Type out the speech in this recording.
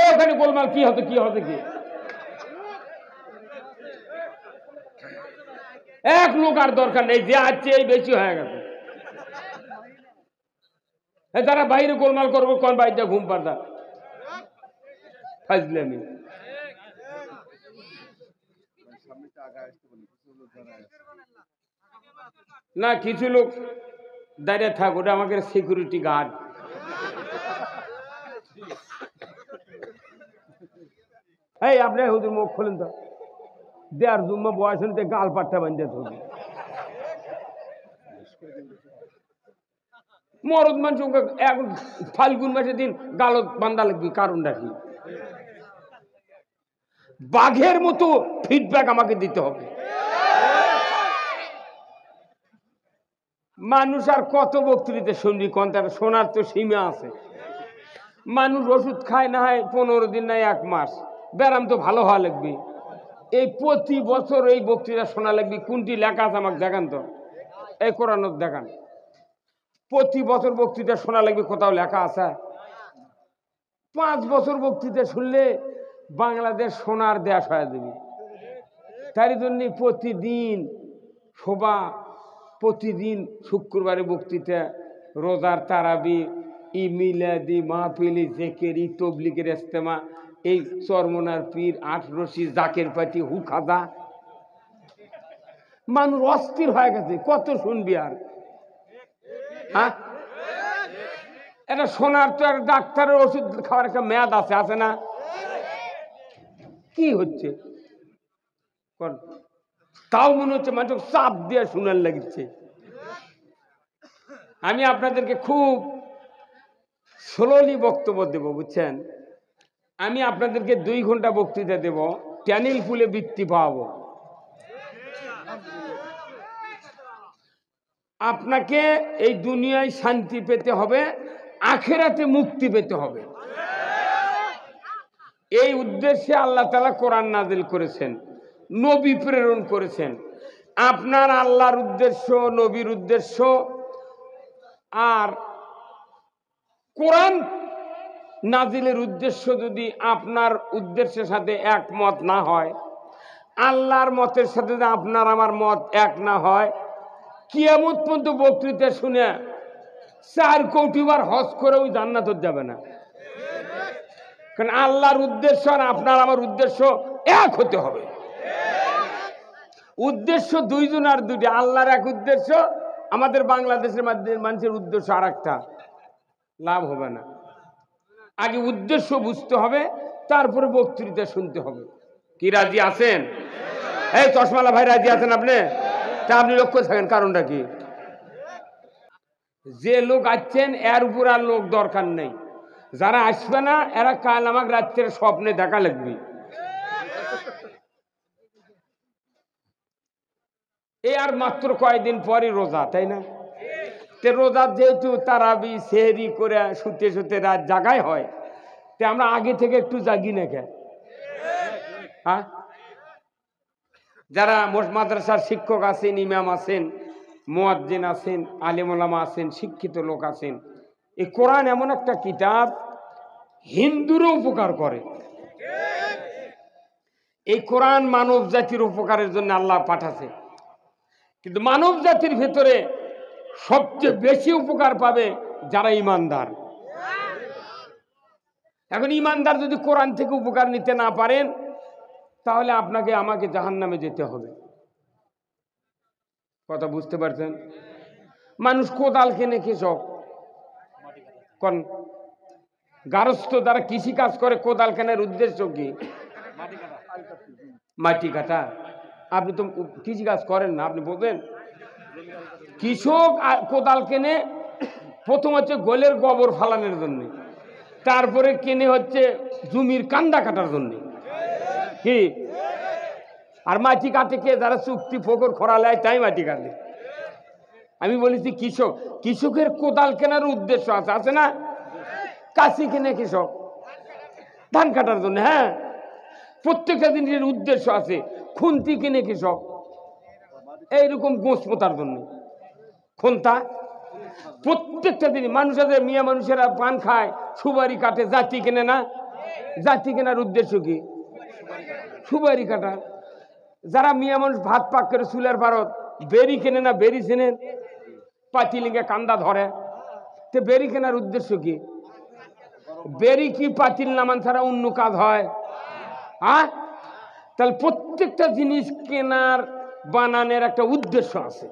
এই ওখানে গোলমাল কি হতো কি হতো কি এক লোক আর দরকার নেই, যে আছে এই বেশি হয়ে গেছে। তারা বাইরে গোলমাল করবো, কোন বাড়িতে ঘুম পাড়া ফাজলে আমি না, কিছু লোক দাঁড়িয়ে থাক, ওটা আমাকে সিকিউরিটি গার্ড। এই আপনি হুজুর মুখ খোলেন তো, দেড় জুম্মা বয়স হলে গাল পাট্টা বান্ধে থাকবে। মরদ মানুষ এখন ফাল্গুন মাসের দিন গালত বান্ধা লাগবে, কারণটা কি? বাঘের মতো ফিডব্যাক আমাকে দিতে হবে। মানুষ আর কত বক্তৃতা শুনবি, কোনটা শোনার তো সীমা আছে। মানুষ ওষুধ খায় না হয় 15 দিন, নাই 1 মাস, ব্যারাম তো ভালো হওয়া লাগবে। এই প্রতি বছর এই বক্তৃতা শোনা লাগবে। কোনটি লেখা আছে আমাকে দেখান তো, এই কোরআনত দেখান। প্রতি বছর বক্তৃতা শোনা লাগবে, কোথাও লেখা আছে? 5 বছর বক্তৃতা শুনলে বাংলাদেশ সোনার দেশ হয়ে যাবে। তার জন্য প্রতিদিন শোভা, প্রতিদিন শুক্রবারে বক্তৃতা, রোজার তারাবি, ই মিলাদি মাহফিলি, জেকেরি, তবলিগের ইস্তেমা, এই চরমনার পীর, 8 রশি, জাকের পাটি, হু খাজা। মানুষ অস্থির হয়ে গেছে, কত শুনবি আর? হ্যাঁ, এটা শোনার তো আর ডাক্তারের ওষুধ খাওয়ার একটা মেয়াদ আছে, আছে না? কি হচ্ছে তাও মনে হচ্ছে মানুষ চাপ দিয়ে শোনার লাগছে। আমি আপনাদেরকে খুব স্লোলি বক্তব্য দেব, বুঝছেন? আমি আপনাদেরকে 2 ঘন্টা বক্তৃতা দেব, ট্যানিল ফুলে বৃত্তি পাওয়াবো। আপনাকে এই দুনিয়ায় শান্তি পেতে হবে, আখেরাতে মুক্তি পেতে হবে। এই উদ্দেশ্যে আল্লাহ তাআলা কোরআন নাজিল করেছেন, নবী প্রেরণ করেছেন। আপনার আল্লাহর উদ্দেশ্য, নবীর উদ্দেশ্য আর কোরআন নাজিলের উদ্দেশ্য যদি আপনার উদ্দেশ্যের সাথে একমত না হয়, আল্লাহর মতের সাথে যদি আপনার আমার মত এক না হয়, কিয়ামত পর্যন্ত বক্তৃতা শুনে 4 কোটি বার হজ করে ওই জান্নাত যাবে না। কারণ আল্লাহর উদ্দেশ্য আর আপনার আমার উদ্দেশ্য এক হতে হবে। উদ্দেশ্য 2 জন আর 2টি। আল্লাহর এক উদ্দেশ্য, আমাদের বাংলাদেশের মানুষের উদ্দেশ্য আর একটা, লাভ হবে না। আগে উদ্দেশ্য বুঝতে হবে, তারপরে বক্তৃতা শুনতে হবে। কি রাজি আছেন? এই চশমালা ভাই রাজি আছেন আপনি? তা আপনি লক্ষ্য থাকেন, কারণটা কি? যে লোক আসছেন এর উপর আর লোক দরকার নেই। যারা আসবে না এরা কাল আমাকে রাত্রের স্বপ্নে দেখা লাগবে। এই আর মাত্র কয়েকদিন পরই রোজা, তাই না? তে রোজার যেহেতু তারাবি সেহরি করে শুতে শুতে রাত জাগায় হয়, তে আমরা আগে থেকে একটু জাগি না কেন? হ্যাঁ, যারা মাদ্রাসার শিক্ষক আছেন, ইমাম আছেন, মুয়াজ্জিন আছেন, আলেম ওলামা আছেন, শিক্ষিত লোক আছেন, এই কোরআন এমন একটা কিতাব হিন্দুরও উপকার করে। এই কোরআন মানব জাতির উপকারের জন্য আল্লাহ পাঠাছে। কিন্তু মানব জাতির ভেতরে সবচেয়ে বেশি উপকার পাবে যারা ইমানদার। এখন ইমানদার যদি কোরআন থেকে উপকার নিতে না পারেন, তাহলে আপনাকে আমাকে জাহান্নামে যেতে হবে। কথা বুঝতে পারছেন? মানুষ কোদাল কেনে কৃষক, কোন গারস্থ যারা কৃষি কাজ করে, কোদাল কেনার উদ্দেশ্য কি? মাটি কাটা। আপনি তো কৃষি কাজ করেন না, আপনি বোঝেন? কৃষক কোদাল কেনে প্রথম হচ্ছে গোলের গোবর ফালানোর জন্য, তারপরে কেনে হচ্ছে জমির কান্দা কাটার জন্য। কি আর মাটি কাটে কে? যারা চুক্তি ফোকর খরালায় তাই মাটি কাটে। আমি বলেছি কৃষক, কৃষকের কোদাল কেনার উদ্দেশ্য আছে, আছে না? কাশি কিনে কৃষক ধান কাটার জন্য। হ্যাঁ, প্রত্যেকটা জিনিসের উদ্দেশ্য আছে। খুন্তি কিনে কৃষক এইরকম গোঁস পোতার জন্য। খুন্তা প্রত্যেকটা জিনিস, মানুষের মিয়া মানুষেরা পান খায়, সুপারি কাটে, জাতি কেনে না? জাতি কেনার উদ্দেশ্য কি? সুপারি কাটা। যারা মিয়া মানুষ ভাত পাক করে চুলের ভারত বেরি কেনে না, বেরি চেনেন? পাতিলিঙ্গে কান্দা ধরে, তো বেরি কেনার উদ্দেশ্য কি? বেরি কি পাতিল নামান ছাড়া অন্য কাজ হয়? হ্যাঁ, তাহলে প্রত্যেকটা জিনিস কেনার বানানোর একটা উদ্দেশ্য আছে।